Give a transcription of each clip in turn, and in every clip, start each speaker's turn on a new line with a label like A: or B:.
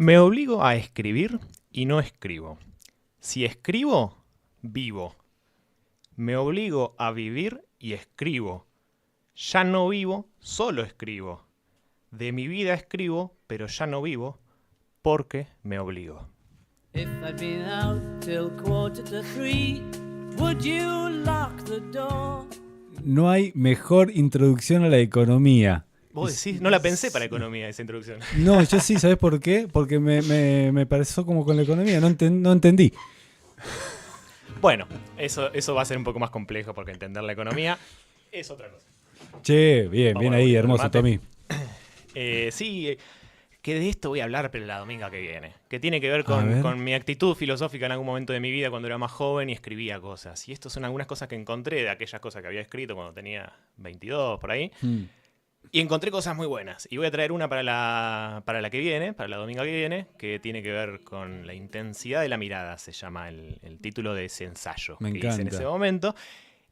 A: Me obligo a escribir y no escribo. Si escribo, vivo. Me obligo a vivir y escribo. Ya no vivo, solo escribo. De mi vida escribo, pero ya no vivo porque me obligo.
B: If I'd been out till 2:45, would you lock the door?
C: No hay mejor introducción a la economía.
A: Vos decís, no la pensé para economía esa introducción.
C: No, yo sí, ¿sabes por qué? Porque me pareció como con la economía, no entendí.
A: Bueno, eso va a ser un poco más complejo porque entender la economía es otra cosa.
C: Che, bien
A: Vamos
C: ahí,
A: al
C: hermoso,
A: mate.
C: Tommy.
A: Sí, que de esto voy a hablar, pero la dominga que viene. Que tiene que ver
C: A ver.
A: con mi actitud filosófica en algún momento de mi vida cuando era más joven y escribía cosas. Y estas son algunas cosas que encontré de aquellas cosas que había escrito cuando tenía 22, por ahí. Y encontré cosas muy buenas. Y voy a traer una para la que viene, para la dominga que viene, que tiene que ver con la intensidad de la mirada, se llama el título de ese ensayo
C: Me
A: que hice en
C: encanta.
A: ese momento.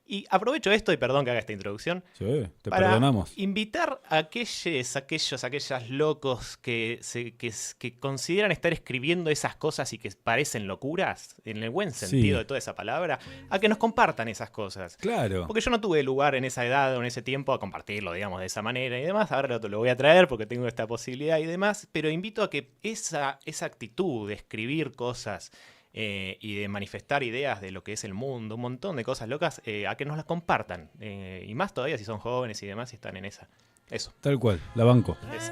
A: Y aprovecho esto, y perdón que haga esta introducción,
C: Sí, te
A: para
C: perdonamos.
A: invitar a aquellas locos que consideran estar escribiendo esas cosas y que parecen locuras, en el buen sentido
C: Sí.
A: de toda esa palabra, a que nos compartan esas cosas.
C: Claro.
A: Porque yo no tuve lugar en esa edad o en ese tiempo a compartirlo, digamos, de esa manera y demás. Ahora lo voy a traer porque tengo esta posibilidad y demás. Pero invito a que esa actitud de escribir cosas y de manifestar ideas de lo que es el mundo, un montón de cosas locas, a que nos las compartan. Y más todavía si son jóvenes y demás y están en esa. Eso.
C: Tal cual, la banco.
A: Eso.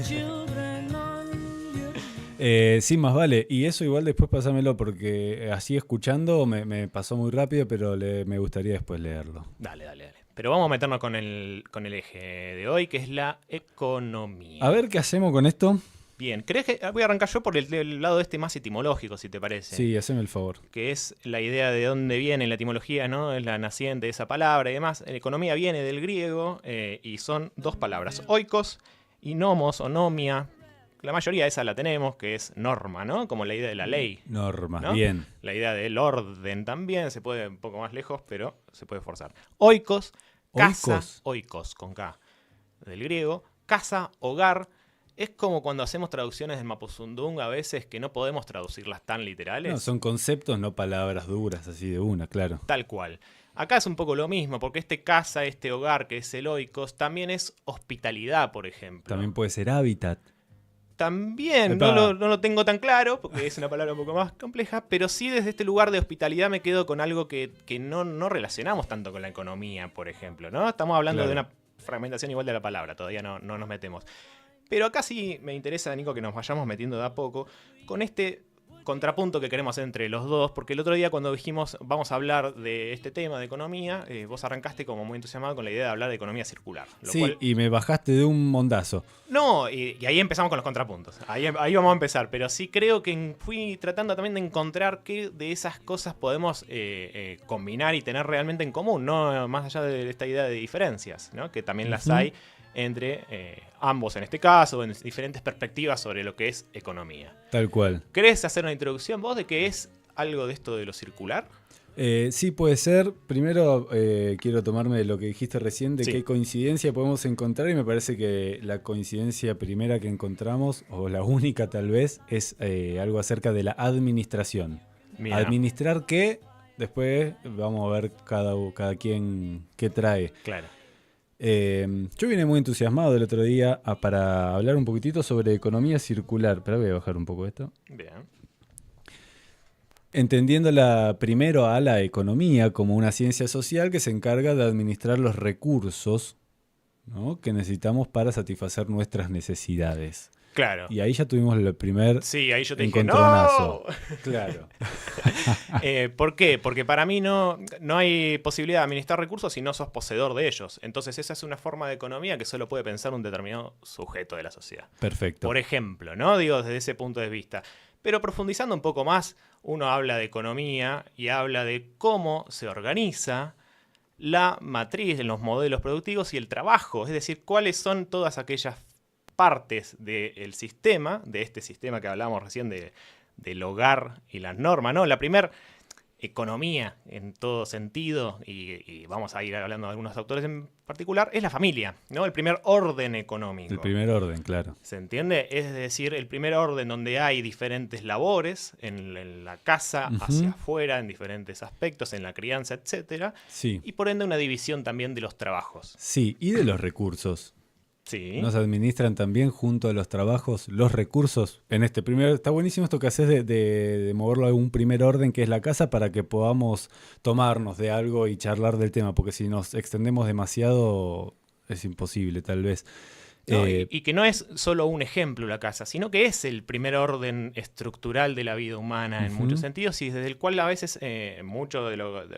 B: Children on you.
C: Sí, más vale. Y eso igual después pásamelo porque así escuchando me pasó muy rápido, pero me gustaría después leerlo.
A: Dale. Pero vamos a meternos con el eje de hoy, que es la economía.
C: A ver qué hacemos con esto.
A: Bien, ¿crees que voy a arrancar yo por el lado este más etimológico, si te parece?
C: Sí, haceme el favor.
A: Que es la idea de dónde viene la etimología, ¿no? Es la naciente de esa palabra y demás. Economía viene del griego y son dos palabras, oikos y nomos o nomia. La mayoría de esa la tenemos, que es norma, ¿no? Como la idea de la ley,
C: Norma,
A: ¿no?
C: bien.
A: La idea del orden también, se puede un poco más lejos, pero se puede forzar. Oikos, casa,
C: Oikos.
A: oikos con K, del griego, casa, hogar. Es como cuando hacemos traducciones del Mapudungun a veces que no podemos traducirlas tan literales.
C: No, son conceptos, no palabras duras así de una, claro.
A: Tal cual. Acá es un poco lo mismo, porque este casa, este hogar que es el oikos, también es hospitalidad, por ejemplo.
C: También puede ser hábitat.
A: También,
C: Epa.
A: no lo tengo tan claro, porque es una palabra un poco más compleja, pero sí desde este lugar de hospitalidad me quedo con algo que no relacionamos tanto con la economía, por ejemplo, ¿no? Estamos hablando de
C: Claro.
A: una fragmentación igual de la palabra, todavía no nos metemos. Pero acá sí me interesa, Nico, que nos vayamos metiendo de a poco con este contrapunto que queremos hacer entre los dos, porque el otro día cuando dijimos vamos a hablar de este tema de economía, vos arrancaste como muy entusiasmado con la idea de hablar de economía circular. Lo
C: Sí,
A: cual,
C: y me bajaste de un mondazo.
A: no, y ahí empezamos con los contrapuntos. Ahí vamos a empezar. Pero sí creo que fui tratando también de encontrar qué de esas cosas podemos combinar y tener realmente en común, ¿no? Más allá de esta idea de diferencias, ¿no? Que también las
C: Ujú.
A: hay entre ambos en este caso, en diferentes perspectivas sobre lo que es economía.
C: Tal cual.
A: ¿Querés hacer una introducción vos de qué es algo de esto de lo circular?
C: Sí, puede ser. Primero quiero tomarme lo que dijiste recién de
A: Sí.
C: qué coincidencia podemos encontrar y me parece que la coincidencia primera que encontramos, o la única tal vez, es algo acerca de la administración.
A: Mira,
C: Administrar qué, después vamos a ver cada quien qué trae.
A: claro.
C: Yo vine muy entusiasmado el otro día para hablar un poquitito sobre economía circular, pero voy a bajar un poco esto.
A: Bien.
C: Entendiéndola primero a la economía como una ciencia social que se encarga de administrar los recursos, ¿no?, que necesitamos para satisfacer nuestras necesidades.
A: Claro.
C: Y ahí ya tuvimos el primer
A: Sí, ahí yo te dije,
C: encontronazo.
A: ¡no!
C: Claro.
A: ¿Por qué? Porque para mí no hay posibilidad de administrar recursos si no sos poseedor de ellos. Entonces esa es una forma de economía que solo puede pensar un determinado sujeto de la sociedad.
C: Perfecto.
A: Por ejemplo, ¿no? Digo, desde ese punto de vista. Pero profundizando un poco más, uno habla de economía y habla de cómo se organiza la matriz en los modelos productivos y el trabajo. Es decir, cuáles son todas aquellas partes del sistema, de este sistema que hablábamos recién del hogar y las normas, ¿no? La primera economía en todo sentido, y vamos a ir hablando de algunos autores en particular, es la familia, ¿no? El primer orden económico.
C: El primer orden, claro.
A: ¿Se entiende? Es decir, el primer orden donde hay diferentes labores en la casa, hacia afuera, en diferentes aspectos, en la crianza, etcétera,
C: Sí.
A: y por ende una división también de los trabajos.
C: Sí, y de los recursos.
A: Sí.
C: Nos administran también junto a los trabajos los recursos. En este primer, está buenísimo esto que haces de moverlo a un primer orden que es la casa para que podamos tomarnos de algo y charlar del tema, porque si nos extendemos demasiado es imposible tal vez.
A: No, y que no es solo un ejemplo la casa, sino que es el primer orden estructural de la vida humana en muchos sentidos y desde el cual a veces mucho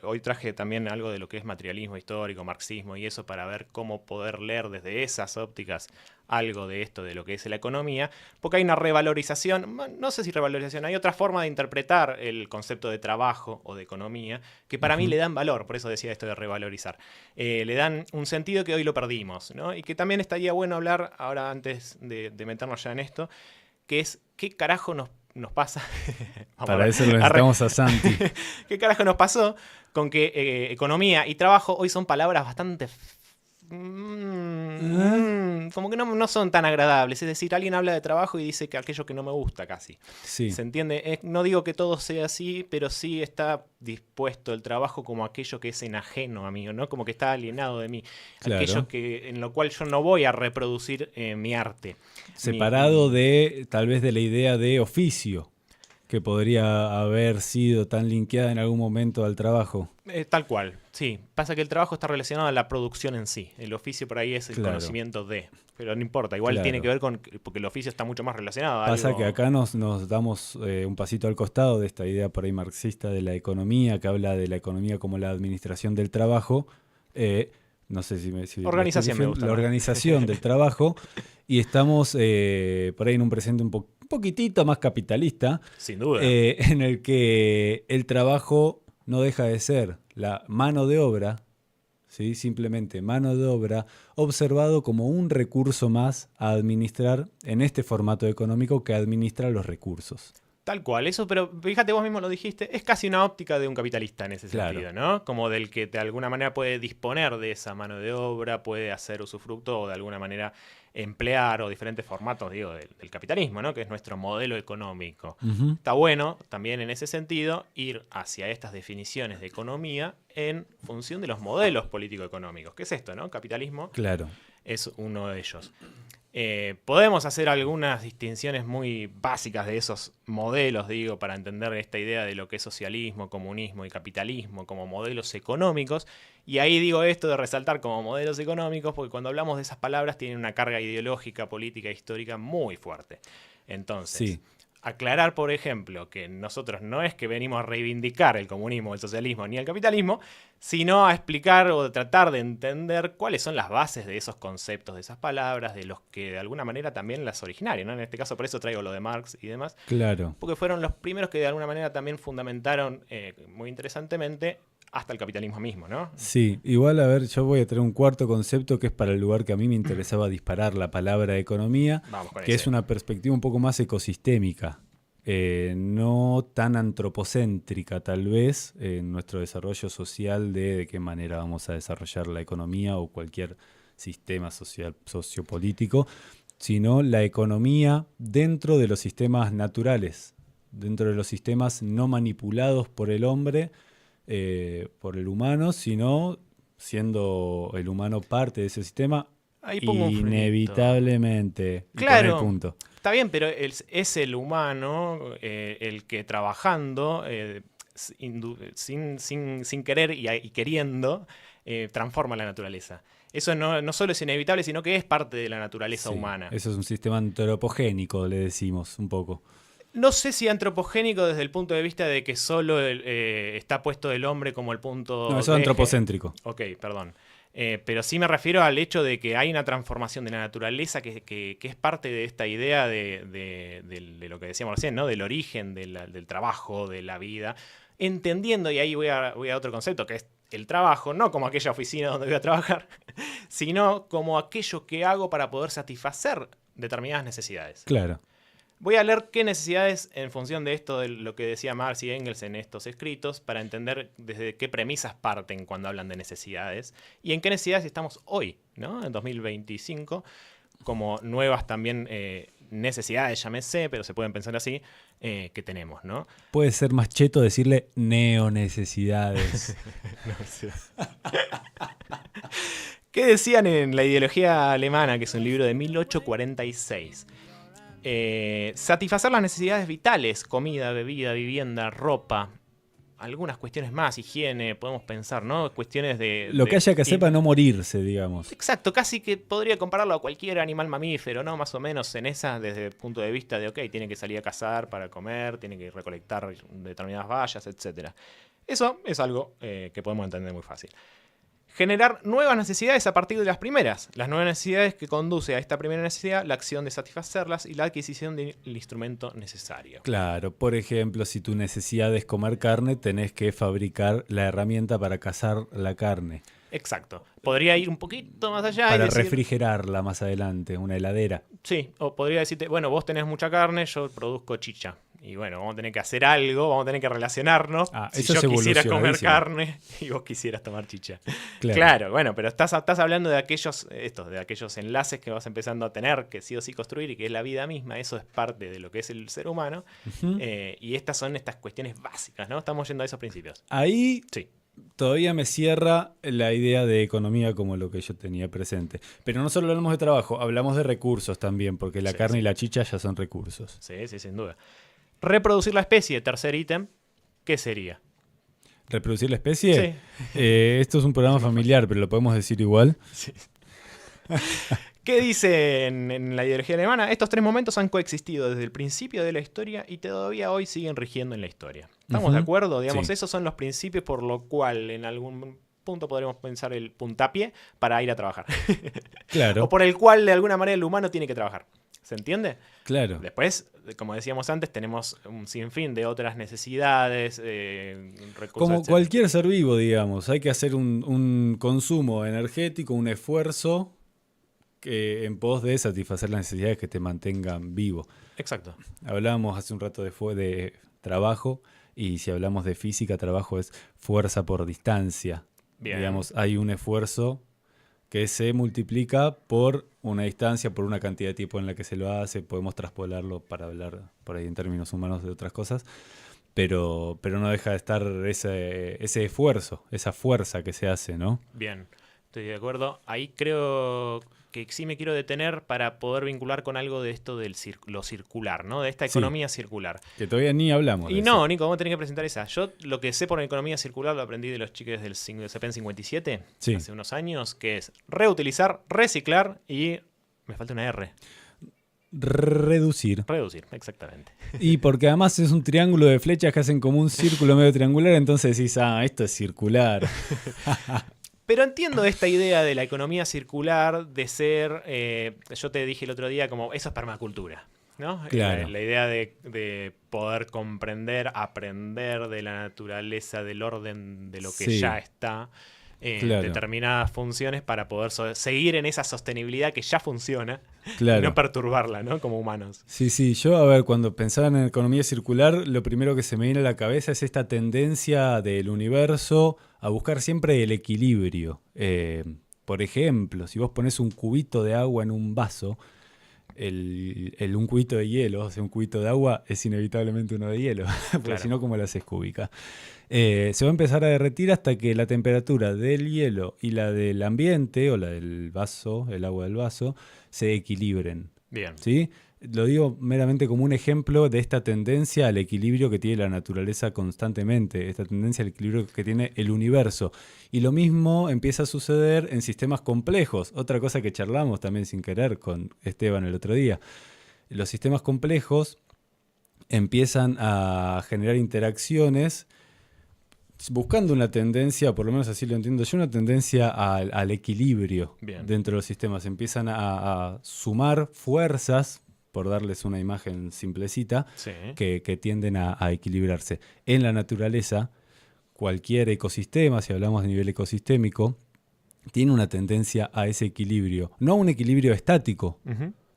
A: hoy traje también algo de lo que es materialismo histórico, marxismo y eso para ver cómo poder leer desde esas ópticas algo de esto, de lo que es la economía, porque hay una revalorización, no sé si revalorización, hay otra forma de interpretar el concepto de trabajo o de economía que para mí le dan valor, por eso decía esto de revalorizar, le dan un sentido que hoy lo perdimos, ¿no? Y que también estaría bueno hablar, ahora antes de meternos ya en esto, que es qué carajo nos pasa.
C: Para eso lo necesitamos a Santi.
A: ¿Qué carajo nos pasó con que economía y trabajo hoy son palabras bastante como que no son tan agradables? Es decir, alguien habla de trabajo y dice que aquello que no me gusta casi.
C: Sí.
A: ¿Se entiende? No digo que todo sea así, pero sí está dispuesto el trabajo como aquello que es enajeno a mí, ¿no? Como que está alienado de mí.
C: Claro.
A: Aquello en lo cual yo no voy a reproducir mi arte.
C: Separado de tal vez de la idea de oficio, que podría haber sido tan linkeada en algún momento al trabajo.
A: Tal cual, sí. Pasa que el trabajo está relacionado a la producción en sí. El oficio por ahí es el conocimiento de. Pero no importa, igual tiene que ver con. Porque el oficio está mucho más relacionado a
C: Pasa
A: algo.
C: que acá nos damos un pasito al costado de esta idea por ahí marxista de la economía, que habla de la economía como la administración del trabajo. No sé si
A: organización me gusta.
C: La organización del trabajo. Y estamos por ahí en un presente un poquitito más capitalista.
A: Sin duda.
C: En el que el trabajo no deja de ser la mano de obra, ¿sí? Simplemente mano de obra, observado como un recurso más a administrar en este formato económico que administra los recursos.
A: Tal cual, eso, pero fíjate, vos mismo lo dijiste, es casi una óptica de un capitalista en ese sentido, ¿no? Como del que de alguna manera puede disponer de esa mano de obra, puede hacer usufructo o de alguna manera emplear o diferentes formatos, digo, del capitalismo, ¿no? Que es nuestro modelo económico. Está bueno también en ese sentido ir hacia estas definiciones de economía en función de los modelos político-económicos. ¿Qué es esto, no? Capitalismo es uno de ellos. Podemos hacer algunas distinciones muy básicas de esos modelos, digo, para entender esta idea de lo que es socialismo, comunismo y capitalismo como modelos económicos. Y ahí digo esto de resaltar como modelos económicos, porque cuando hablamos de esas palabras tienen una carga ideológica, política, histórica muy fuerte. Entonces, aclarar, por ejemplo, que nosotros no es que venimos a reivindicar el comunismo, el socialismo ni el capitalismo, sino a explicar o tratar de entender cuáles son las bases de esos conceptos, de esas palabras, de los que de alguna manera también las originaron, ¿no? En este caso, por eso traigo lo de Marx y demás.
C: Claro.
A: Porque fueron los primeros que de alguna manera también fundamentaron muy interesantemente hasta el capitalismo mismo, ¿no?
C: Sí, igual a ver, yo voy a traer un cuarto concepto que es para el lugar que a mí me interesaba disparar la palabra economía, que es una perspectiva un poco más ecosistémica, no tan antropocéntrica tal vez en nuestro desarrollo social de qué manera vamos a desarrollar la economía o cualquier sistema social sociopolítico, sino la economía dentro de los sistemas naturales, dentro de los sistemas no manipulados por el hombre, por el humano, sino siendo el humano parte de ese sistema,
A: ahí pongo
C: inevitablemente.
A: Claro,
C: punto.
A: Está bien, pero es el humano el que trabajando sin querer y queriendo transforma la naturaleza. Eso no solo es inevitable, sino que es parte de la naturaleza humana.
C: Eso es un sistema antropogénico, le decimos un poco.
A: No sé si antropogénico desde el punto de vista de que solo está puesto el hombre como el punto.
C: No, eso es antropocéntrico.
A: Ok, perdón. Pero sí me refiero al hecho de que hay una transformación de la naturaleza que es parte de esta idea de lo que decíamos recién, ¿no? Del origen del trabajo, de la vida. Entendiendo, y ahí voy a otro concepto, que es el trabajo, no como aquella oficina donde voy a trabajar, sino como aquello que hago para poder satisfacer determinadas necesidades.
C: Claro.
A: Voy a leer qué necesidades, en función de esto, de lo que decía Marx y Engels en estos escritos, para entender desde qué premisas parten cuando hablan de necesidades y en qué necesidades estamos hoy, ¿no? En 2025, como nuevas también necesidades, llámese, pero se pueden pensar así, que tenemos, ¿no?
C: Puede ser más cheto decirle neonecesidades.
A: ¿Qué decían en La ideología alemana, que es un libro de 1846? Satisfacer las necesidades vitales, comida, bebida, vivienda, ropa, algunas cuestiones más, higiene, podemos pensar, ¿no? Cuestiones de...
C: Lo que haya que hacer para no morirse, digamos.
A: Exacto, casi que podría compararlo a cualquier animal mamífero, ¿no? Más o menos en esa, desde el punto de vista de, ok, tiene que salir a cazar para comer, tiene que recolectar determinadas bayas, etc. Eso es algo que podemos entender muy fácil. Generar nuevas necesidades a partir de las primeras. Las nuevas necesidades que conduce a esta primera necesidad, la acción de satisfacerlas y la adquisición del instrumento necesario.
C: Claro, por ejemplo, si tu necesidad es comer carne, tenés que fabricar la herramienta para cazar la carne.
A: Exacto. Podría ir un poquito más allá
C: para
A: y decir,
C: refrigerarla más adelante, una heladera.
A: Sí, o podría decirte, bueno, vos tenés mucha carne, yo produzco chicha. Y bueno, vamos a tener que hacer algo, vamos a tener que relacionarnos. Si yo quisiera comer carne y vos quisieras tomar chicha. Claro, bueno, pero estás hablando de aquellos enlaces que vas empezando a tener, que sí o sí construir y que es la vida misma. Eso es parte de lo que es el ser humano. Uh-huh. Y estas son estas cuestiones básicas, ¿no? Estamos yendo a esos principios.
C: Ahí
A: sí.
C: Todavía me cierra la idea de economía como lo que yo tenía presente. Pero no solo hablamos de trabajo, hablamos de recursos también, porque la carne y la chicha ya son recursos.
A: Sí, sin duda. Reproducir la especie, tercer ítem, ¿qué sería?
C: ¿Reproducir la especie?
A: Sí.
C: Esto es un programa familiar, pero lo podemos decir igual.
A: Sí. ¿Qué dice en la ideología alemana? Estos tres momentos han coexistido desde el principio de la historia y todavía hoy siguen rigiendo en la historia. ¿Estamos de acuerdo? Digamos, esos son los principios por lo cual en algún punto podremos pensar el puntapié para ir a trabajar.
C: Claro.
A: O por el cual de alguna manera el humano tiene que trabajar. ¿Se entiende?
C: Claro.
A: Después, como decíamos antes, tenemos un sinfín de otras necesidades, recursos,
C: como
A: etc.
C: cualquier ser vivo, digamos. Hay que hacer un consumo energético, un esfuerzo en pos de satisfacer las necesidades que te mantengan vivo.
A: Exacto.
C: Hablábamos hace un rato de trabajo, y si hablamos de física, trabajo es fuerza por distancia.
A: Bien.
C: Digamos, hay un esfuerzo que se multiplica por una distancia, por una cantidad de tiempo en la que se lo hace. Podemos traspolarlo para hablar por ahí en términos humanos de otras cosas, pero no deja de estar ese esfuerzo, esa fuerza que se hace, ¿no?
A: Bien, estoy de acuerdo. Ahí creo que sí me quiero detener para poder vincular con algo de esto de lo circular, ¿no? De esta economía circular.
C: Que todavía ni hablamos de
A: eso.
C: No,
A: Nico, vamos a tener que presentar esa. Yo lo que sé por la economía circular lo aprendí de los chicos del CEPEN 57 hace unos años, que es reutilizar, reciclar y... me falta una R.
C: Reducir,
A: exactamente.
C: Y porque además es un triángulo de flechas que hacen como un círculo medio triangular, entonces decís, esto es circular.
A: Pero entiendo esta idea de la economía circular de ser, yo te dije el otro día, como eso es permacultura, ¿no?
C: Claro.
A: La idea de poder comprender, aprender de la naturaleza, del orden de lo que ya está, determinadas funciones para poder seguir en esa sostenibilidad que ya funciona y no perturbarla, ¿no? Como humanos.
C: Sí, yo, cuando pensaba en economía circular, lo primero que se me viene a la cabeza es esta tendencia del universo a buscar siempre el equilibrio. Por ejemplo, si vos pones un cubito de agua en un vaso, un cubito de hielo, o sea, un cubito de agua es inevitablemente uno de hielo, porque si no, ¿cómo lo haces cúbica? Se va a empezar a derretir hasta que la temperatura del hielo y la del ambiente, o la del vaso, el agua del vaso, se equilibren.
A: Bien.
C: ¿Sí? Lo digo meramente como un ejemplo de esta tendencia al equilibrio que tiene la naturaleza constantemente, esta tendencia al equilibrio que tiene el universo. Y lo mismo empieza a suceder en sistemas complejos. Otra cosa que charlamos también sin querer con Esteban el otro día. Los sistemas complejos empiezan a generar interacciones buscando una tendencia, por lo menos así lo entiendo yo, una tendencia al equilibrio.
A: Bien.
C: Dentro de los sistemas. Empiezan a sumar fuerzas, por darles una imagen simplecita, que tienden a equilibrarse. En la naturaleza, cualquier ecosistema, si hablamos de nivel ecosistémico, tiene una tendencia a ese equilibrio. No a un equilibrio estático,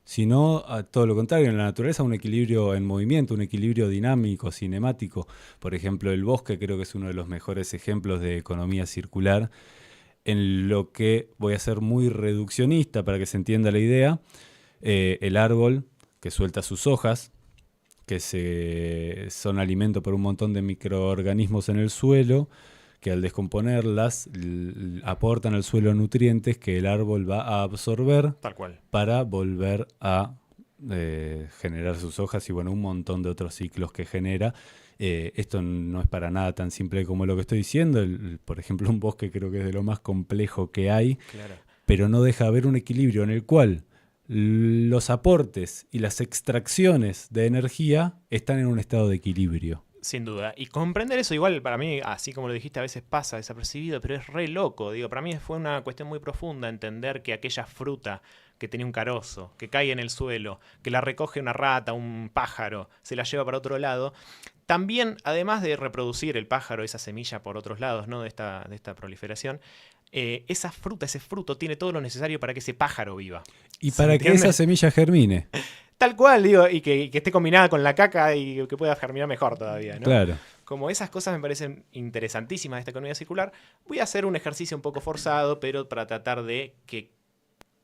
C: sino a todo lo contrario, en la naturaleza un equilibrio en movimiento, un equilibrio dinámico, cinemático. Por ejemplo, el bosque creo que es uno de los mejores ejemplos de economía circular, en lo que voy a ser muy reduccionista para que se entienda la idea. El árbol que suelta sus hojas, que son alimento para un montón de microorganismos en el suelo, que al descomponerlas aportan al suelo nutrientes que el árbol va a absorber
A: Tal cual.
C: para volver a generar sus hojas y bueno, un montón de otros ciclos que genera. Esto no es para nada tan simple como lo que estoy diciendo. Por ejemplo, un bosque creo que es de lo más complejo que hay,
A: Claro.
C: pero no deja de haber un equilibrio en el cual los aportes y las extracciones de energía están en un estado de equilibrio.
A: Sin duda. Y comprender eso igual para mí, así como lo dijiste, a veces pasa desapercibido, pero es re loco. Digo, para mí fue una cuestión muy profunda entender que aquella fruta que tenía un carozo, que cae en el suelo, que la recoge una rata, un pájaro, se la lleva para otro lado, también, además de reproducir el pájaro, esa semilla por otros lados, ¿no? de esta proliferación, esa fruta, ese fruto, tiene todo lo necesario para que ese pájaro viva.
C: Y para que esa semilla germine.
A: Tal cual, digo, y que esté combinada con la caca y que pueda germinar mejor todavía, ¿no?
C: Claro.
A: Como esas cosas me parecen interesantísimas de esta economía circular, voy a hacer un ejercicio un poco forzado, pero para tratar de que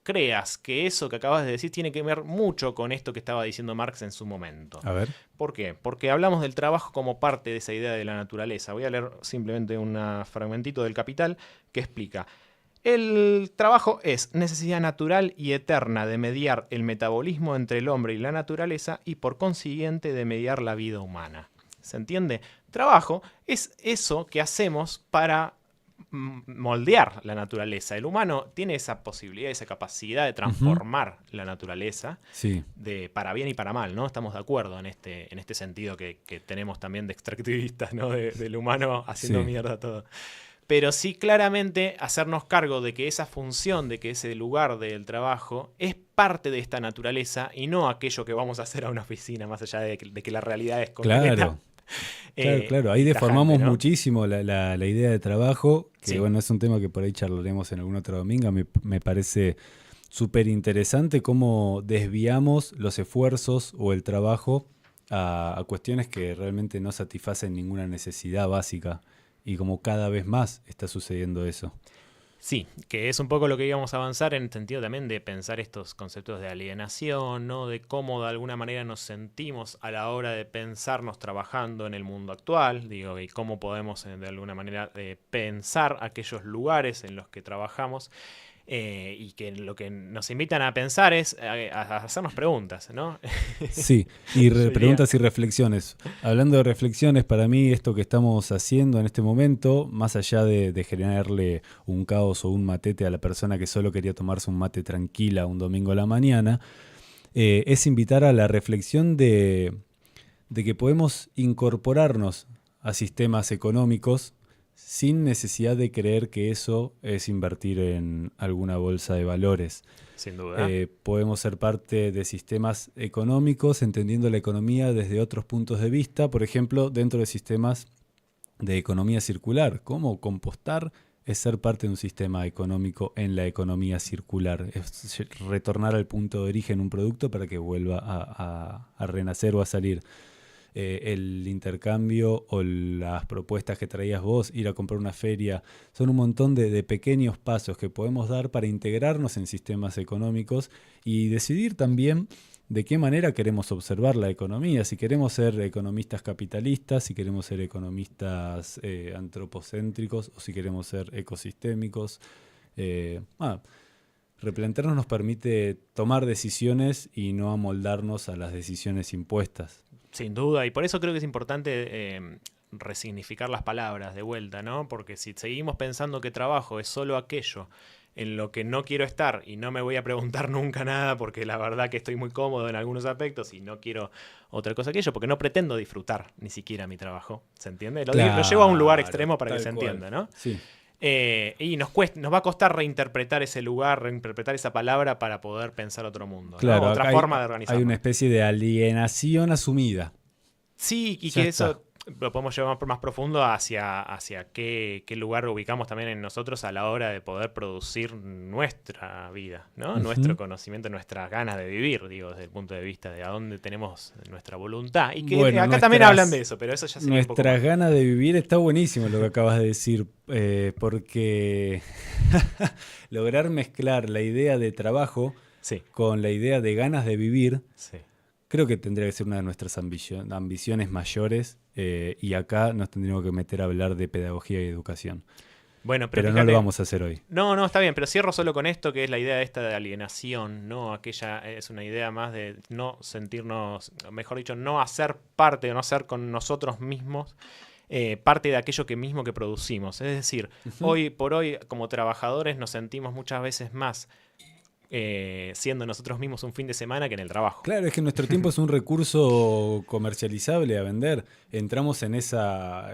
A: creas que eso que acabas de decir tiene que ver mucho con esto que estaba diciendo Marx en su momento.
C: A ver.
A: ¿Por qué? Porque hablamos del trabajo como parte de esa idea de la naturaleza. Voy a leer simplemente un fragmentito del Capital que explica: el trabajo es necesidad natural y eterna de mediar el metabolismo entre el hombre y la naturaleza y por consiguiente de mediar la vida humana. ¿Se entiende? Trabajo es eso que hacemos para moldear la naturaleza. El humano tiene esa posibilidad, esa capacidad de transformar la naturaleza,
C: sí,
A: para bien y para mal, ¿no? Estamos de acuerdo en este sentido que tenemos también de extractivistas, ¿no? Del humano haciendo mierda todo. Pero sí claramente hacernos cargo de que esa función, de que ese lugar del trabajo es parte de esta naturaleza y no aquello que vamos a hacer a una oficina, más allá de que la realidad es concreta.
C: Claro. Claro. Ahí deformamos muchísimo la idea de trabajo, que bueno, es un tema que por ahí charlaremos en algún otro domingo. Me parece súper interesante cómo desviamos los esfuerzos o el trabajo a cuestiones que realmente no satisfacen ninguna necesidad básica. Y como cada vez más está sucediendo eso.
A: Sí, que es un poco lo que íbamos a avanzar en el sentido también de pensar estos conceptos de alienación, ¿no? De cómo de alguna manera nos sentimos a la hora de pensarnos trabajando en el mundo actual, digo, y cómo podemos de alguna manera pensar aquellos lugares en los que trabajamos. Y que lo que nos invitan a pensar es a hacernos preguntas, ¿no?
C: Sí, y preguntas y reflexiones. Hablando de reflexiones, para mí esto que estamos haciendo en este momento, más allá de generarle un caos o un matete a la persona que solo quería tomarse un mate tranquila un domingo a la mañana, es invitar a la reflexión de que podemos incorporarnos a sistemas económicos sin necesidad de creer que eso es invertir en alguna bolsa de valores.
A: Sin duda.
C: Podemos ser parte de sistemas económicos, entendiendo la economía desde otros puntos de vista, por ejemplo, dentro de sistemas de economía circular. ¿Cómo compostar? Es ser parte de un sistema económico en la economía circular. Es retornar al punto de origen un producto para que vuelva a renacer o a salir. El intercambio o las propuestas que traías vos, ir a comprar una feria, son un montón de pequeños pasos que podemos dar para integrarnos en sistemas económicos y decidir también de qué manera queremos observar la economía, si queremos ser economistas capitalistas, si queremos ser economistas antropocéntricos o si queremos ser ecosistémicos. Replantearnos nos permite tomar decisiones y no amoldarnos a las decisiones impuestas.
A: Sin duda, y por eso creo que es importante resignificar las palabras de vuelta, ¿no? Porque si seguimos pensando que trabajo es solo aquello en lo que no quiero estar y no me voy a preguntar nunca nada porque la verdad que estoy muy cómodo en algunos aspectos y no quiero otra cosa que ello, porque no pretendo disfrutar ni siquiera mi trabajo, ¿se entiende? Lo llevo a un lugar extremo para que se entienda, ¿no?
C: Sí.
A: Y nos va a costar reinterpretar ese lugar, reinterpretar esa palabra para poder pensar otro mundo,
C: claro,
A: ¿no? Otra forma de organizarnos.
C: Hay una especie de alienación asumida.
A: Sí, y
C: ya
A: que
C: está.
A: eso lo podemos llevar más profundo hacia qué lugar ubicamos también en nosotros a la hora de poder producir nuestra vida, ¿no? Nuestro conocimiento, nuestras ganas de vivir, digo, desde el punto de vista de a dónde tenemos nuestra voluntad. Y que acá también hablan de eso, pero eso ya sería un poco
C: nuestras ganas de vivir. Está buenísimo lo que acabas de decir, porque lograr mezclar la idea de trabajo con la idea de ganas de vivir, creo que tendría que ser una de nuestras ambiciones mayores, y acá nos tendríamos que meter a hablar de pedagogía y educación.
A: Bueno,
C: pero fíjate, no lo vamos a hacer hoy.
A: No, está bien, pero cierro solo con esto, que es la idea esta de alienación, ¿no? Aquella es una idea más de no sentirnos, mejor dicho, no hacer parte o no ser con nosotros mismos parte de aquello que producimos. Es decir, hoy por hoy, como trabajadores, nos sentimos muchas veces más siendo nosotros mismos un fin de semana que en el trabajo.
C: Claro, es que nuestro tiempo es un recurso comercializable a vender. Entramos en esa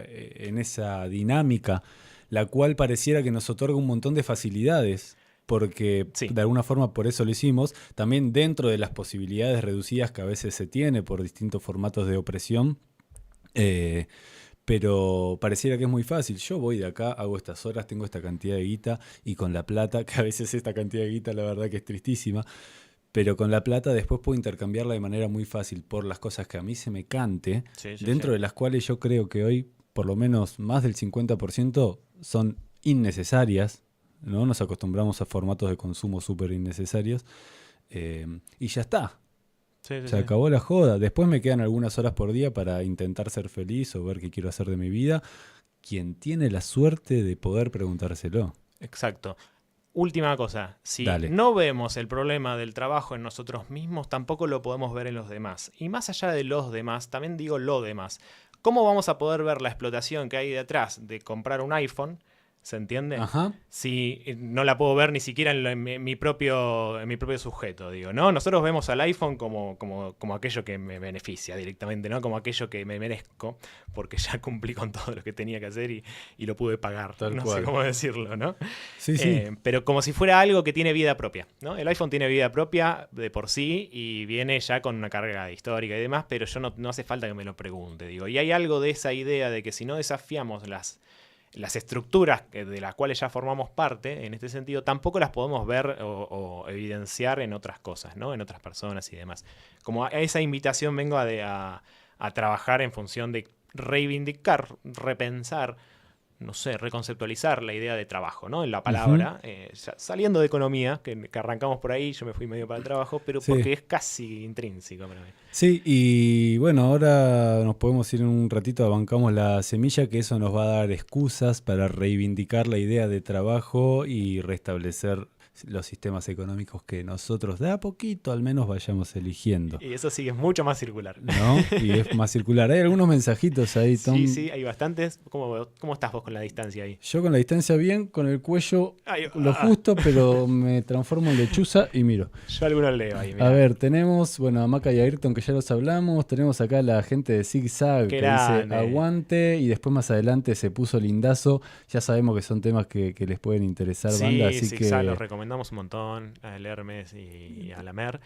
C: dinámica, la cual pareciera que nos otorga un montón de facilidades, porque de alguna forma por eso lo hicimos, también dentro de las posibilidades reducidas que a veces se tiene por distintos formatos de opresión, pero pareciera que es muy fácil. Yo voy de acá, hago estas horas, tengo esta cantidad de guita, y con la plata, que a veces esta cantidad de guita la verdad que es tristísima, pero con la plata después puedo intercambiarla de manera muy fácil por las cosas que a mí se me cante, dentro de las cuales yo creo que hoy por lo menos más del 50% son innecesarias, ¿no? Nos acostumbramos a formatos de consumo súper innecesarios, y ya está. Se acabó la joda. Después me quedan algunas horas por día para intentar ser feliz o ver qué quiero hacer de mi vida. Quien tiene la suerte de poder preguntárselo.
A: Exacto. Última cosa, si no vemos el problema del trabajo en nosotros mismos, tampoco lo podemos ver en los demás. Y más allá de los demás, también digo lo demás. ¿Cómo vamos a poder ver la explotación que hay detrás de comprar un iPhone? ¿Se entiende?
C: Ajá.
A: Si no la puedo ver ni siquiera en mi propio sujeto, digo, ¿no? Nosotros vemos al iPhone como aquello que me beneficia directamente, ¿no? Como aquello que me merezco, porque ya cumplí con todo lo que tenía que hacer y lo pude pagar. No sé cómo decirlo, ¿no?
C: Sí.
A: Pero como si fuera algo que tiene vida propia, ¿no? El iPhone tiene vida propia de por sí y viene ya con una carga histórica y demás, pero yo no hace falta que me lo pregunte, digo. Y hay algo de esa idea de que si no desafiamos las estructuras de las cuales ya formamos parte, en este sentido, tampoco las podemos ver o evidenciar en otras cosas, ¿no? En otras personas y demás. Como a esa invitación vengo a trabajar en función de reivindicar, repensar, no sé, reconceptualizar la idea de trabajo, ¿no? En la palabra, saliendo de economía, que arrancamos por ahí, yo me fui medio para el trabajo, pero porque es casi intrínseco para mí.
C: Sí, y bueno, ahora nos podemos ir en un ratito, abancamos la semilla, que eso nos va a dar excusas para reivindicar la idea de trabajo y restablecer los sistemas económicos que nosotros de a poquito al menos vayamos eligiendo.
A: Y eso sí es mucho más circular.
C: ¿No? Y es más circular. Hay algunos mensajitos ahí, Tom.
A: Sí, hay bastantes. ¿Cómo estás vos con la distancia ahí?
C: Yo con la distancia bien, con el cuello lo justo, pero me transformo en lechuza y miro.
A: Yo algunos leo ahí. Mirá.
C: A ver, tenemos, a Maca y a Ayrton, que ya los hablamos. Tenemos acá a la gente de Zigzag, que dice aguante, y después más adelante se puso lindazo. Ya sabemos que son temas que les pueden interesar, banda, así
A: Zigzag
C: que
A: los recomendamos un montón, al Hermes y a la Mer.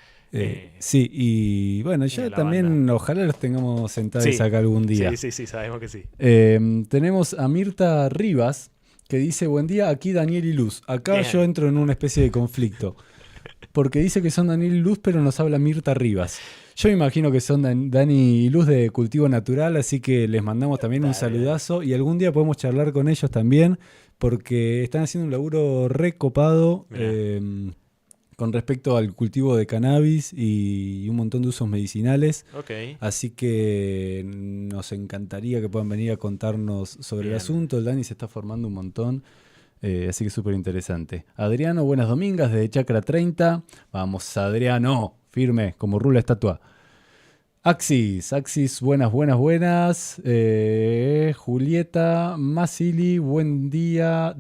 C: Sí, y bueno, ya también banda. Ojalá los tengamos sentados acá algún día.
A: Sí, sabemos que sí.
C: Tenemos a Mirta Rivas, que dice, buen día, aquí Daniel y Luz. Acá yo entro en una especie de conflicto, porque dice que son Daniel y Luz, pero nos habla Mirta Rivas. Yo me imagino que son Dani y Luz de Cultivo Natural, así que les mandamos también un saludazo y algún día podemos charlar con ellos también, porque están haciendo un laburo recopado con respecto al cultivo de cannabis y un montón de usos medicinales. Así que nos encantaría que puedan venir a contarnos sobre el asunto. El Dani se está formando un montón, así que súper interesante. Adriano, buenas domingas desde Chacra 30. Vamos, Adriano, firme, como rula estatua. Axis, buenas. Julieta, Masili, buen día.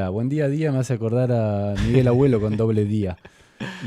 C: Buen día, me hace acordar a Miguel Abuelo con doble día.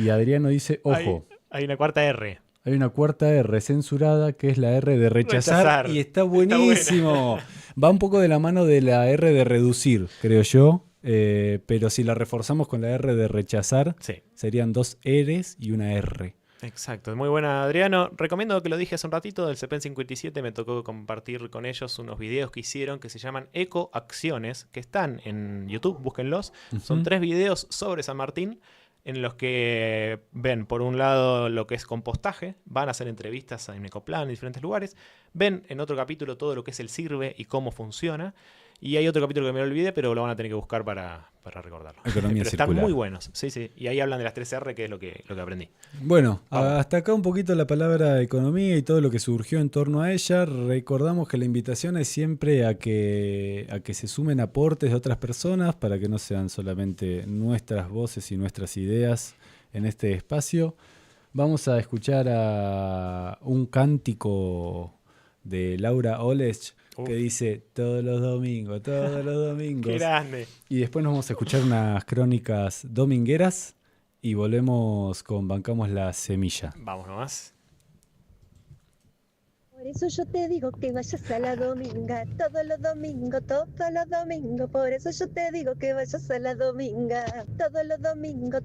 C: Y Adriano dice, ojo.
A: Hay una cuarta R.
C: Hay una cuarta R censurada, que es la R de rechazar. Y está buenísimo. Va un poco de la mano de la R de reducir, creo yo. Pero si la reforzamos con la R de rechazar, serían dos Rs y una R.
A: Exacto, muy buena, Adriano. Recomiendo, que lo dije hace un ratito, del CPN 57 me tocó compartir con ellos unos videos que hicieron que se llaman Ecoacciones, que están en YouTube, búsquenlos. Son 3 videos sobre San Martín, en los que ven, por un lado, lo que es compostaje, van a hacer entrevistas en Ecoplan, en diferentes lugares, ven en otro capítulo todo lo que es el Sirve y cómo funciona, y hay otro capítulo que me lo olvidé, pero lo van a tener que buscar para recordarlo.
C: Economía
A: pero
C: circular.
A: Están muy buenos, sí, sí, y ahí hablan de las 3R, que es lo que aprendí.
C: Bueno,
A: Vamos.
C: hasta acá un poquito la palabra economía y todo lo que surgió en torno a ella. Recordamos que la invitación es siempre a que se sumen aportes de otras personas para que no sean solamente nuestras voces y nuestras ideas en este espacio. Vamos a escuchar a un cántico de Laura Olesch que dice todos los domingos.
A: ¡Qué grande!
C: Y después nos vamos a escuchar unas crónicas domingueras y volvemos con Bancamos la Semilla.
A: Vamos nomás.
D: Por eso yo te digo que vayas a la dominga, todos los domingos, por eso yo te digo que vayas a la dominga, todos los domingos,